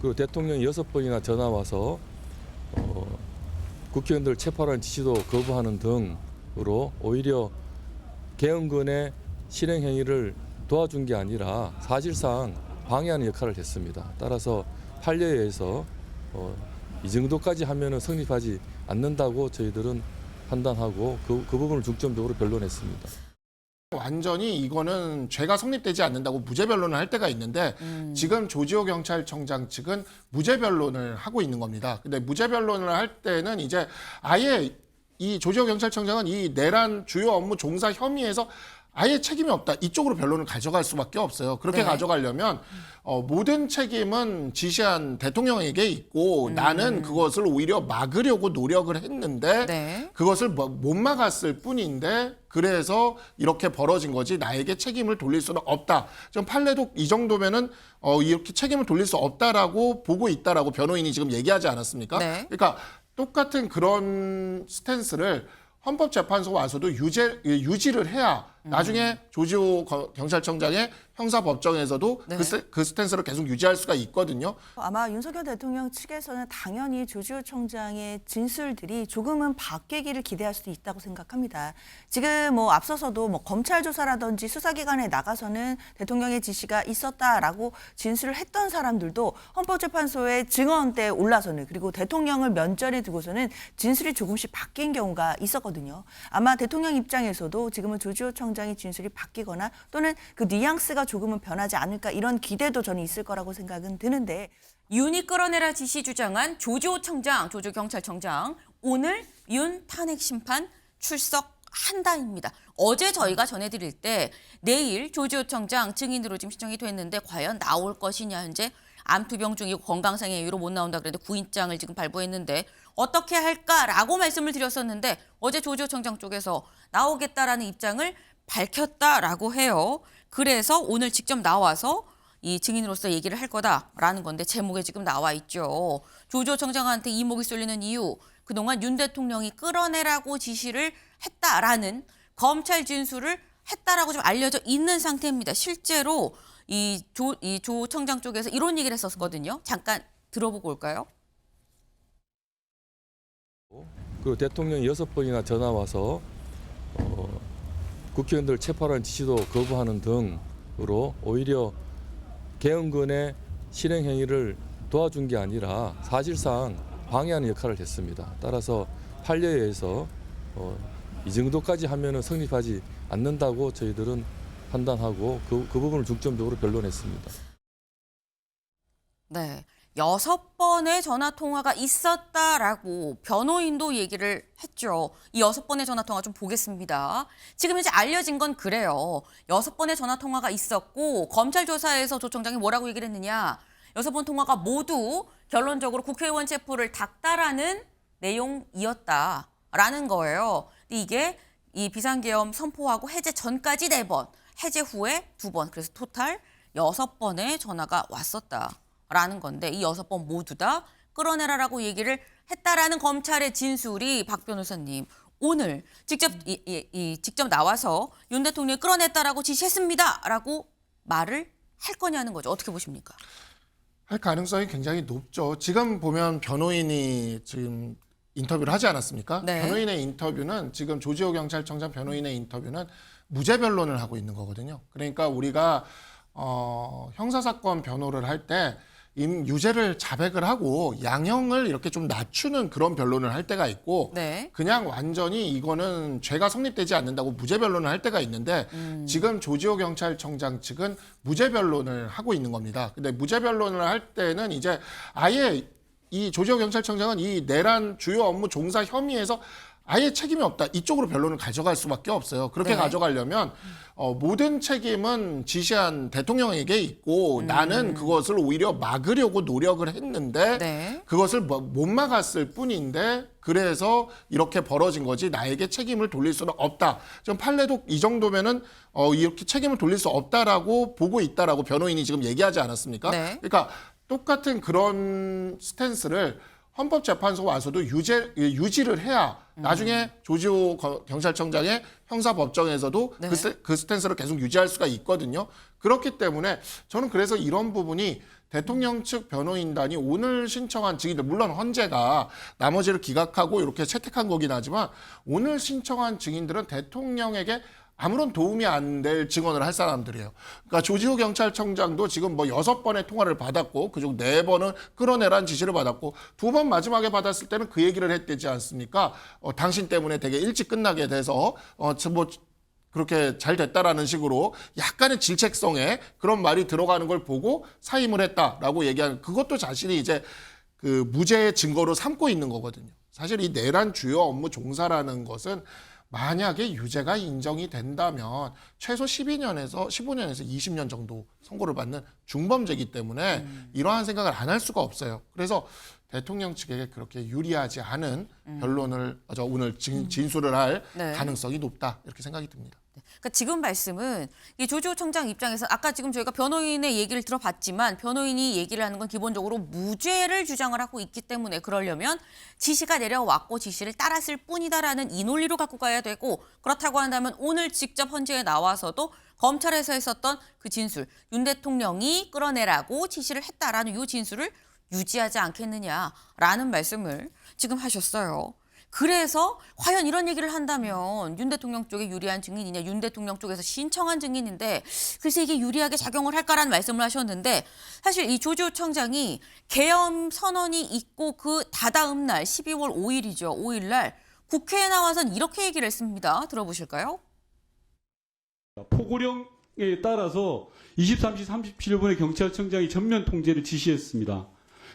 그리고 대통령이 6번이나 전화 와서 국회의원들 체포하라는 지시도 거부하는 등으로 오히려 계엄군의 실행 행위를 도와준 게 아니라 사실상 방해하는 역할을 했습니다. 따라서 판례에서 이 정도까지 하면은 성립하지 않는다고 저희들은 판단하고 그 부분을 중점적으로 변론했습니다. 완전히 이거는 죄가 성립되지 않는다고 무죄 변론을 할 때가 있는데 지금 조지호 경찰청장 측은 무죄 변론을 하고 있는 겁니다. 근데 무죄 변론을 할 때는 이제 아예 이 조지호 경찰청장은 이 내란 주요 업무 종사 혐의에서 아예 책임이 없다. 이쪽으로 변론을 가져갈 수밖에 없어요. 그렇게 네. 가져가려면 모든 책임은 지시한 대통령에게 있고 나는 그것을 오히려 막으려고 노력을 했는데 네. 그것을 못 막았을 뿐인데 그래서 이렇게 벌어진 거지 나에게 책임을 돌릴 수는 없다. 지금 판례도 이 정도면은 이렇게 책임을 돌릴 수 없다라고 보고 있다라고 변호인이 지금 얘기하지 않았습니까? 네. 그러니까 똑같은 그런 스탠스를 헌법재판소 와서도 유지를 해야 나중에 조지호 경찰청장의 형사법정에서도 네. 그 스탠스를 계속 유지할 수가 있거든요. 아마 윤석열 대통령 측에서는 당연히 조지호 청장의 진술들이 조금은 바뀌기를 기대할 수도 있다고 생각합니다. 지금 앞서서도 검찰 조사라든지 수사기관에 나가서는 대통령의 지시가 있었다라고 진술을 했던 사람들도 헌법재판소의 증언대에 올라서는 그리고 대통령을 면전에 두고서는 진술이 조금씩 바뀐 경우가 있었거든요. 아마 대통령 입장에서도 지금은 조지호 청장의 진술이 바뀌거나 또는 그 뉘앙스가 조금은 변하지 않을까 이런 기대도 저는 있을 거라고 생각은 드는데 윤이 끌어내라 지시 주장한 조지호 청장, 조지호 경찰청장 오늘 윤 탄핵 심판 출석한다입니다. 어제 저희가 전해드릴 때 내일 조지호 청장 증인으로 지금 신청이 됐는데 과연 나올 것이냐 현재 암투병 중이고 건강상의 이유로 못 나온다 그랬는데 구인장을 지금 발부했는데 어떻게 할까라고 말씀을 드렸었는데 어제 조지호 청장 쪽에서 나오겠다라는 입장을 밝혔다라고 해요. 그래서 오늘 직접 나와서 이 증인으로서 얘기를 할 거다라는 건데 제목에 지금 나와 있죠. 조지호 청장한테 이목이 쏠리는 이유, 그동안 윤 대통령이 끌어내라고 지시를 했다라는 검찰 진술을 했다라고 좀 알려져 있는 상태입니다. 실제로 이 조 청장 쪽에서 이런 얘기를 했었거든요. 잠깐 들어보고 올까요? 그리고 대통령이 6번이나 전화 와서 국회의원들 체포하라는 지시도 거부하는 등으로 오히려 계엄군의 실행 행위를 도와준 게 아니라 사실상 방해하는 역할을 했습니다. 따라서 판례에서 이 정도까지 하면은 성립하지 않는다고 저희들은 판단하고 그 부분을 중점적으로 변론했습니다. 네. 6번의 전화 통화가 있었다라고 변호인도 얘기를 했죠. 이 6번의 전화 통화 좀 보겠습니다. 지금 이제 알려진 건 그래요. 6번의 전화 통화가 있었고 검찰 조사에서 조 청장이 뭐라고 얘기를 했느냐. 6번 통화가 모두 결론적으로 국회의원 체포를 닥달하는 내용이었다라는 거예요. 근데 이게 이 비상계엄 선포하고 해제 전까지 4번, 해제 후에 2번. 그래서 토탈 6번의 전화가 왔었다. 라는 건데 이 6번 모두 다 끌어내라라고 얘기를 했다라는 검찰의 진술이 박 변호사님 오늘 직접 직접 나와서 윤 대통령이 끌어냈다라고 지시했습니다라고 말을 할 거냐는 거죠. 어떻게 보십니까? 할 가능성이 굉장히 높죠. 지금 보면 변호인이 지금 인터뷰를 하지 않았습니까? 네. 변호인의 인터뷰는 지금 조지호 경찰청장 변호인의 인터뷰는 무죄 변론을 하고 있는 거거든요. 그러니까 우리가 형사사건 변호를 할 때 유죄를 자백을 하고 양형을 이렇게 좀 낮추는 그런 변론을 할 때가 있고 네. 그냥 완전히 이거는 죄가 성립되지 않는다고 무죄 변론을 할 때가 있는데 지금 조지호 경찰청장 측은 무죄 변론을 하고 있는 겁니다. 근데 무죄 변론을 할 때는 이제 아예 이 조지호 경찰청장은 이 내란 주요 업무 종사 혐의에서 아예 책임이 없다. 이쪽으로 변론을 가져갈 수밖에 없어요. 그렇게 네. 가져가려면 모든 책임은 지시한 대통령에게 있고 나는 그것을 오히려 막으려고 노력을 했는데 네. 그것을 못 막았을 뿐인데 그래서 이렇게 벌어진 거지 나에게 책임을 돌릴 수는 없다. 지금 판례도 이 정도면은 이렇게 책임을 돌릴 수 없다라고 보고 있다라고 변호인이 지금 얘기하지 않았습니까? 네. 그러니까 똑같은 그런 스탠스를 헌법재판소 와서도 유지를 해야 나중에 조지호 경찰청장의 형사법정에서도 네. 그 스탠스를 계속 유지할 수가 있거든요. 그렇기 때문에 저는 그래서 이런 부분이 대통령 측 변호인단이 오늘 신청한 증인들, 물론 헌재가 나머지를 기각하고 이렇게 채택한 거긴 하지만 오늘 신청한 증인들은 대통령에게 아무런 도움이 안 될 증언을 할 사람들이에요. 그러니까 조지호 경찰청장도 지금 뭐 6번의 통화를 받았고 그중 4번은 끌어내라는 지시를 받았고 2번 마지막에 받았을 때는 그 얘기를 했대지 않습니까? 당신 때문에 되게 일찍 끝나게 돼서 뭐 그렇게 잘 됐다라는 식으로 약간의 질책성에 그런 말이 들어가는 걸 보고 사임을 했다라고 얘기하는, 그것도 자신이 이제 그 무죄의 증거로 삼고 있는 거거든요. 사실 이 내란 주요 업무 종사라는 것은 만약에 유죄가 인정이 된다면 최소 15년에서 20년 정도 선고를 받는 중범죄이기 때문에 이러한 생각을 안 할 수가 없어요. 그래서 대통령 측에게 그렇게 유리하지 않은 변론을 오늘 진술을 할 네. 가능성이 높다, 이렇게 생각이 듭니다. 그러니까 지금 말씀은 이 조지호 청장 입장에서 아까 지금 저희가 변호인의 얘기를 들어봤지만 변호인이 얘기를 하는 건 기본적으로 무죄를 주장을 하고 있기 때문에 그러려면 지시가 내려왔고 지시를 따랐을 뿐이다라는 이 논리로 갖고 가야 되고, 그렇다고 한다면 오늘 직접 헌재에 나와서도 검찰에서 했었던 그 진술, 윤 대통령이 끌어내라고 지시를 했다라는 이 진술을 유지하지 않겠느냐라는 말씀을 지금 하셨어요. 그래서 과연 이런 얘기를 한다면 윤 대통령 쪽에 유리한 증인이냐, 윤 대통령 쪽에서 신청한 증인인데 글쎄 이게 유리하게 작용을 할까라는 말씀을 하셨는데, 사실 이 조지호 청장이 계엄 선언이 있고 그 다다음 날 12월 5일이죠. 5일 날 국회에 나와서는 이렇게 얘기를 했습니다. 들어보실까요? 포고령에 따라서 23시 37분에 경찰청장이 전면 통제를 지시했습니다.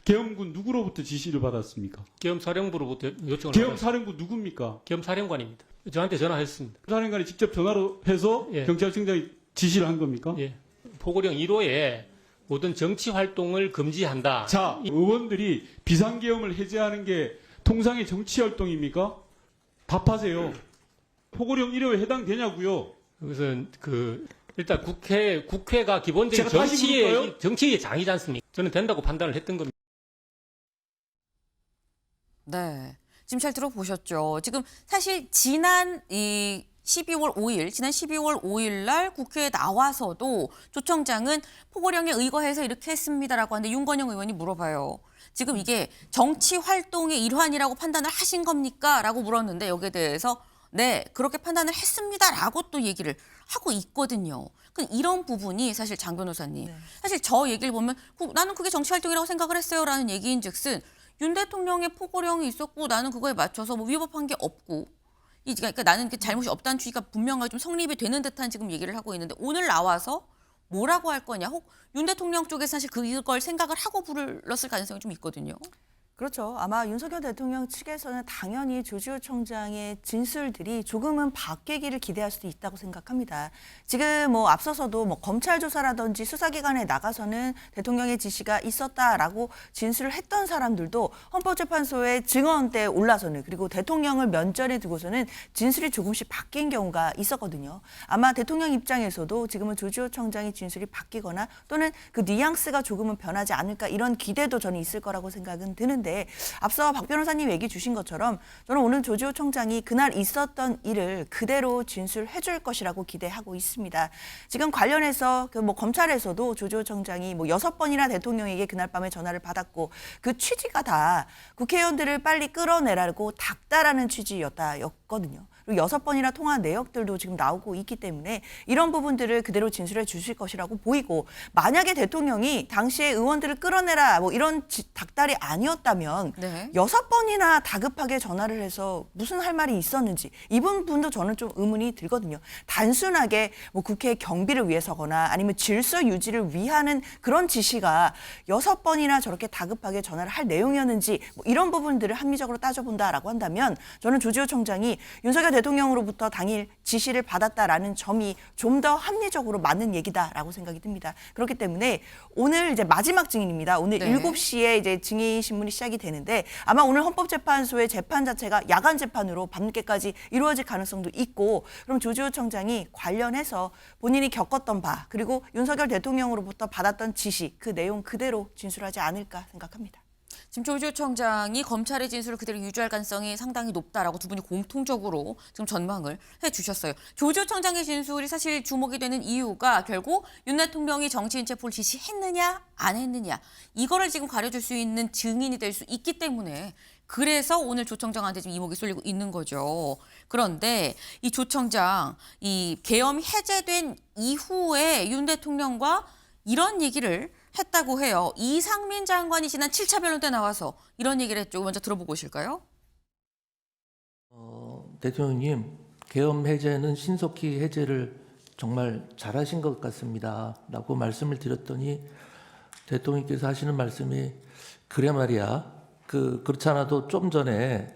계엄군 누구로부터 지시를 받았습니까? 계엄사령부로부터 요청을 계엄사령부 누굽니까? 계엄사령관입니다. 저한테 전화했습니다. 사령관이 직접 전화로 해서 예. 경찰청장이 지시를 한 겁니까? 예. 포고령 1호에 모든 정치 활동을 금지한다. 자, 의원들이 비상계엄을 해제하는 게 통상의 정치 활동입니까? 답하세요. 포고령 1호에 해당되냐고요? 그것은 일단 국회가 기본적인 제가 다시 물을까요? 정치의 장이지 않습니까? 저는 된다고 판단을 했던 겁니다. 네. 지금 잘 들어보셨죠? 지금 사실 지난 12월 5일 날 국회에 나와서도 조 청장은 포고령에 의거해서 이렇게 했습니다라고 하는데 윤건영 의원이 물어봐요. 지금 이게 정치 활동의 일환이라고 판단을 하신 겁니까? 라고 물었는데 여기에 대해서 네, 그렇게 판단을 했습니다라고 또 얘기를 하고 있거든요. 이런 부분이 사실 장 변호사님, 사실 저 얘기를 보면 나는 그게 정치 활동이라고 생각을 했어요라는 얘기인 즉슨 윤 대통령의 포고령이 있었고 나는 그거에 맞춰서 뭐 위법한 게 없고, 그러니까 나는 그 잘못이 없다는 취지가 분명하게 좀 성립이 되는 듯한 지금 얘기를 하고 있는데 오늘 나와서 뭐라고 할 거냐, 혹 윤 대통령 쪽에서 사실 그걸 생각을 하고 불렀을 가능성이 좀 있거든요. 그렇죠. 아마 윤석열 대통령 측에서는 당연히 조지호 청장의 진술들이 조금은 바뀌기를 기대할 수도 있다고 생각합니다. 지금 뭐 앞서서도 뭐 검찰 조사라든지 수사기관에 나가서는 대통령의 지시가 있었다라고 진술을 했던 사람들도 헌법재판소의 증언대에 올라서는, 그리고 대통령을 면전에 두고서는 진술이 조금씩 바뀐 경우가 있었거든요. 아마 대통령 입장에서도 지금은 조지호 청장의 진술이 바뀌거나 또는 그 뉘앙스가 조금은 변하지 않을까, 이런 기대도 저는 있을 거라고 생각은 드는데, 앞서 박 변호사님 얘기 주신 것처럼 저는 오늘 조지호 청장이 그날 있었던 일을 그대로 진술해 줄 것이라고 기대하고 있습니다. 지금 관련해서 뭐 검찰에서도 조지호 청장이 뭐 6번이나 대통령에게 그날 밤에 전화를 받았고 그 취지가 다 국회의원들을 빨리 끌어내라고 닥다라는 취지였거든요. 그리고 6번이나 통화한 내역들도 지금 나오고 있기 때문에 이런 부분들을 그대로 진술해 주실 것이라고 보이고, 만약에 대통령이 당시에 의원들을 끌어내라 뭐 이런 닥달이 아니었다면 네. 6번이나 다급하게 전화를 해서 무슨 할 말이 있었는지 이 부분도 저는 좀 의문이 들거든요. 단순하게 뭐 국회 경비를 위해서거나 아니면 질서 유지를 위하는 그런 지시가 6번이나 저렇게 다급하게 전화를 할 내용이었는지 뭐 이런 부분들을 합리적으로 따져본다라고 한다면 저는 조지호 청장이 윤석열 대통령으로부터 당일 지시를 받았다라는 점이 좀 더 합리적으로 맞는 얘기다라고 생각이 듭니다. 그렇기 때문에 오늘 이제 마지막 증인입니다. 오늘 네. 7시에 이제 증인 신문이 시작이 되는데 아마 오늘 헌법재판소의 재판 자체가 야간 재판으로 밤늦게까지 이루어질 가능성도 있고, 그럼 조지호 청장이 관련해서 본인이 겪었던 바 그리고 윤석열 대통령으로부터 받았던 지시 그 내용 그대로 진술하지 않을까 생각합니다. 지금 조지호 청장이 검찰의 진술을 그대로 유지할 가능성이 상당히 높다라고 두 분이 공통적으로 지금 전망을 해주셨어요. 조지호 청장의 진술이 사실 주목이 되는 이유가 결국 윤 대통령이 정치인 체포를 지시했느냐 안 했느냐 이거를 지금 가려줄 수 있는 증인이 될 수 있기 때문에 그래서 오늘 조 청장한테 지금 이목이 쏠리고 있는 거죠. 그런데 이 조 청장 이 계엄 해제된 이후에 윤 대통령과 이런 얘기를 했다고 해요. 이상민 장관이 지난 7차 변론 때 나와서 이런 얘기를 했죠. 먼저 들어보고 오실까요? 대통령님, 계엄 해제는 신속히 해제를 정말 잘하신 것 같습니다. 라고 말씀을 드렸더니 대통령께서 하시는 말씀이 그래 말이야. 그렇지 않아도 좀 전에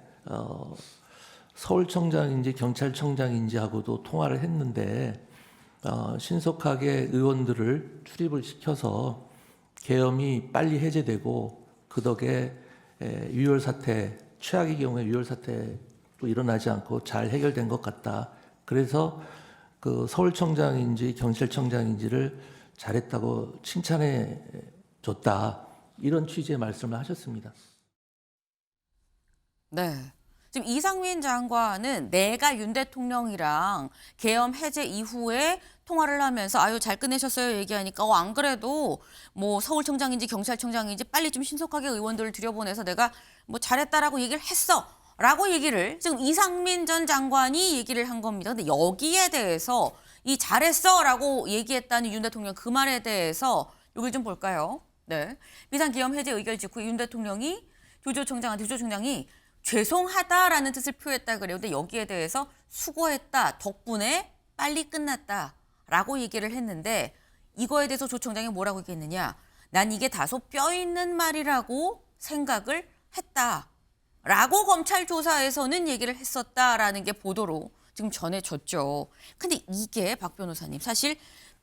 서울청장인지 경찰청장인지 하고도 통화를 했는데 신속하게 의원들을 출입을 시켜서 계엄이 빨리 해제되고 그 덕에 유혈 사태, 최악의 경우에 유혈 사태도 일어나지 않고 잘 해결된 것 같다. 그래서 그 서울청장인지 경찰청장인지를 잘했다고 칭찬해 줬다. 이런 취지의 말씀을 하셨습니다. 네. 지금 이상민 장관은 내가 윤 대통령이랑 계엄 해제 이후에 통화를 하면서 아유 잘 끝내셨어요 얘기하니까 안 그래도 뭐 서울청장인지 경찰청장인지 빨리 좀 신속하게 의원들을 들여보내서 내가 뭐 잘했다라고 얘기를 했어 라고 얘기를 지금 이상민 전 장관이 얘기를 한 겁니다. 근데 여기에 대해서 이 잘했어 라고 얘기했다는 윤 대통령 그 말에 대해서 여기 좀 볼까요? 네. 비상계엄 해제 의결 직후 윤 대통령이 조지호 청장이 죄송하다라는 뜻을 표했다 그래요. 근데 여기에 대해서 수고했다, 덕분에 빨리 끝났다라고 얘기를 했는데 이거에 대해서 조 청장이 뭐라고 얘기했느냐. 난 이게 다소 뼈 있는 말이라고 생각을 했다라고 검찰 조사에서는 얘기를 했었다라는 게 보도로 지금 전해졌죠. 근데 이게 박 변호사님 사실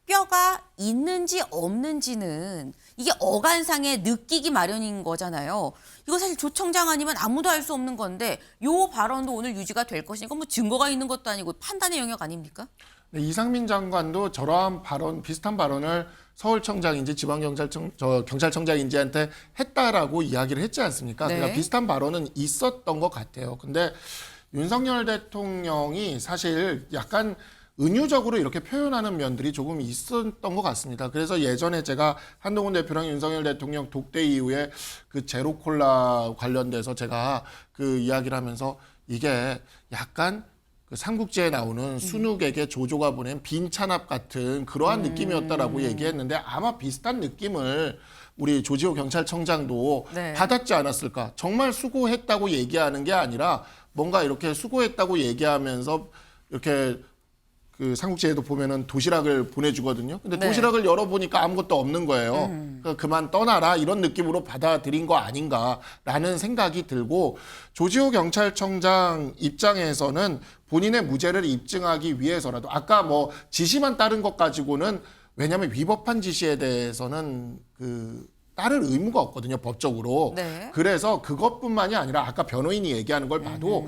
뼈가 있는지 없는지는 이게 어간상에 느끼기 마련인 거잖아요. 이거 사실 조 청장 아니면 아무도 알 수 없는 건데 요 발언도 오늘 유지가 될 것이니까 뭐 증거가 있는 것도 아니고 판단의 영역 아닙니까? 네, 이상민 장관도 저러한 발언, 비슷한 발언을 서울청장인지 경찰청장인지한테 했다라고 이야기를 했지 않습니까? 네. 그러니까 비슷한 발언은 있었던 것 같아요. 근데 윤석열 대통령이 사실 약간 은유적으로 이렇게 표현하는 면들이 조금 있었던 것 같습니다. 그래서 예전에 제가 한동훈 대표랑 윤석열 대통령 독대 이후에 그 제로콜라 관련돼서 제가 그 이야기를 하면서 이게 약간 그 삼국지에 나오는 순욱에게 조조가 보낸 빈 찬압 같은 그러한 느낌이었다라고 얘기했는데 아마 비슷한 느낌을 우리 조지호 경찰청장도 네. 받았지 않았을까. 정말 수고했다고 얘기하는 게 아니라 뭔가 이렇게 수고했다고 얘기하면서 이렇게 그 삼국지에도 보면은 도시락을 보내주거든요. 근데 네. 도시락을 열어보니까 아무것도 없는 거예요. 그러니까 그만 떠나라 이런 느낌으로 받아들인 거 아닌가라는 생각이 들고 조지호 경찰청장 입장에서는 본인의 무죄를 입증하기 위해서라도 아까 뭐 지시만 따른 것 가지고는 왜냐하면 위법한 지시에 대해서는 따를 의무가 없거든요, 법적으로. 네. 그래서 그것뿐만이 아니라 아까 변호인이 얘기하는 걸 봐도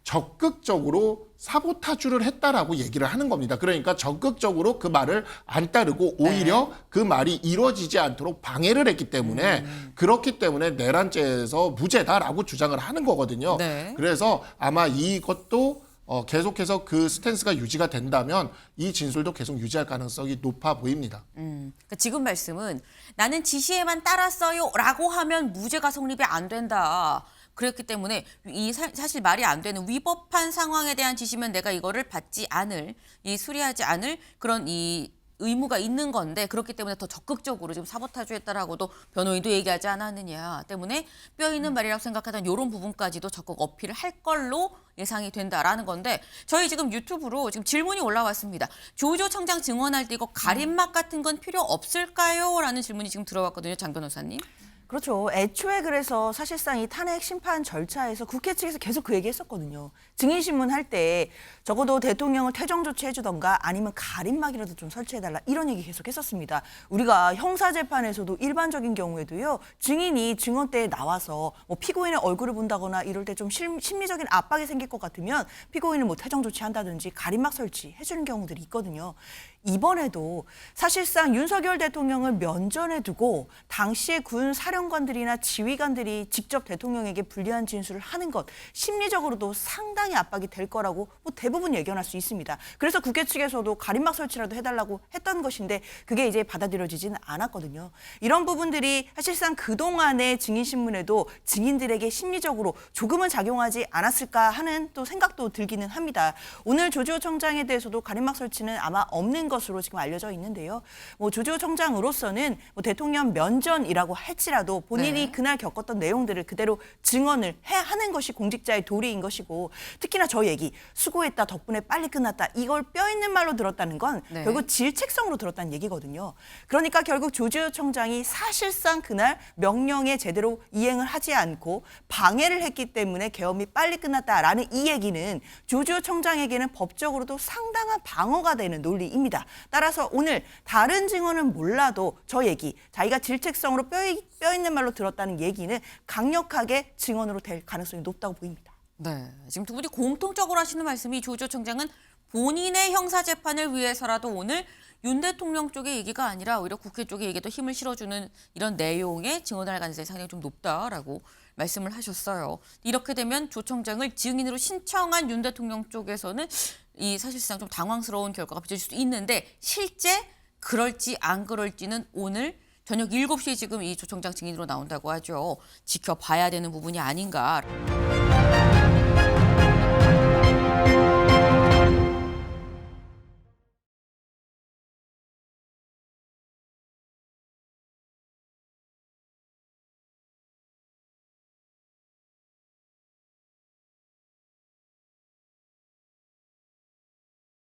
적극적으로 사보타주를 했다라고 얘기를 하는 겁니다. 그러니까 적극적으로 그 말을 안 따르고 오히려 그 말이 이루어지지 않도록 방해를 했기 때문에 그렇기 때문에 내란죄에서 무죄다라고 주장을 하는 거거든요. 네. 그래서 아마 이것도 계속해서 그 스탠스가 유지가 된다면 이 진술도 계속 유지할 가능성이 높아 보입니다. 그러니까 지금 말씀은 나는 지시에만 따랐어요 라고 하면 무죄가 성립이 안 된다. 그렇기 때문에 이 사실 말이 안 되는 위법한 상황에 대한 지시면 내가 이거를 받지 않을, 수리하지 않을 그런 이 의무가 있는 건데 그렇기 때문에 더 적극적으로 지금 사보타주했다라고도 변호인도 얘기하지 않았느냐 때문에 뼈 있는 말이라고 생각하던 이런 부분까지도 적극 어필을 할 걸로 예상이 된다라는 건데 저희 지금 유튜브로 지금 질문이 올라왔습니다. 조지호 청장 증언할 때 이거 가림막 같은 건 필요 없을까요? 라는 질문이 지금 들어왔거든요. 장 변호사님. 그렇죠. 애초에 그래서 사실상 이 탄핵 심판 절차에서 국회 측에서 계속 그 얘기 했었거든요. 증인신문 할 때 적어도 대통령을 퇴정 조치해주던가 아니면 가림막이라도 좀 설치해달라 이런 얘기 계속 했었습니다. 우리가 형사재판에서도 일반적인 경우에도요. 증인이 증언대에 나와서 뭐 피고인의 얼굴을 본다거나 이럴 때 좀 심리적인 압박이 생길 것 같으면 피고인을 뭐 퇴정 조치한다든지 가림막 설치해주는 경우들이 있거든요. 이번에도 사실상 윤석열 대통령을 면전에 두고 당시의 군 사령관들이나 지휘관들이 직접 대통령에게 불리한 진술을 하는 것 심리적으로도 상당히 압박이 될 거라고 뭐 대부분 예견할 수 있습니다. 그래서 국회 측에서도 가림막 설치라도 해달라고 했던 것인데 그게 이제 받아들여지지는 않았거든요. 이런 부분들이 사실상 그동안의 증인신문에도 증인들에게 심리적으로 조금은 작용하지 않았을까 하는 또 생각도 들기는 합니다. 오늘 조지호 청장에 대해서도 가림막 설치는 아마 없는 것으로 지금 알려져 있는데요. 뭐 조지호 청장으로서는 뭐 대통령 면전이라고 할지라도 본인이 네. 그날 겪었던 내용들을 그대로 증언을 하는 것이 공직자의 도리인 것이고 특히나 저 얘기 수고했다 덕분에 빨리 끝났다 이걸 뼈 있는 말로 들었다는 건 네. 결국 질책성으로 들었다는 얘기거든요. 그러니까 결국 조지호 청장이 사실상 그날 명령에 제대로 이행을 하지 않고 방해를 했기 때문에 계엄이 빨리 끝났다라는 이 얘기는 조지호 청장에게는 법적으로도 상당한 방어가 되는 논리입니다. 따라서 오늘 다른 증언은 몰라도 저 얘기, 자기가 질책성으로 뼈 있는 말로 들었다는 얘기는 강력하게 증언으로 될 가능성이 높다고 보입니다. 네, 지금 두 분이 공통적으로 하시는 말씀이 조지호 청장은 본인의 형사재판을 위해서라도 오늘 윤 대통령 쪽의 얘기가 아니라 오히려 국회 쪽의 얘기도 힘을 실어주는 이런 내용의 증언을 할 가능성이 상당히 좀 높다라고 말씀을 하셨어요. 이렇게 되면 조 청장을 증인으로 신청한 윤 대통령 쪽에서는 이 사실상 좀 당황스러운 결과가 빚어질 수도 있는데 실제 그럴지 안 그럴지는 오늘 저녁 7시에 지금 이 조 청장 증인으로 나온다고 하죠. 지켜봐야 되는 부분이 아닌가.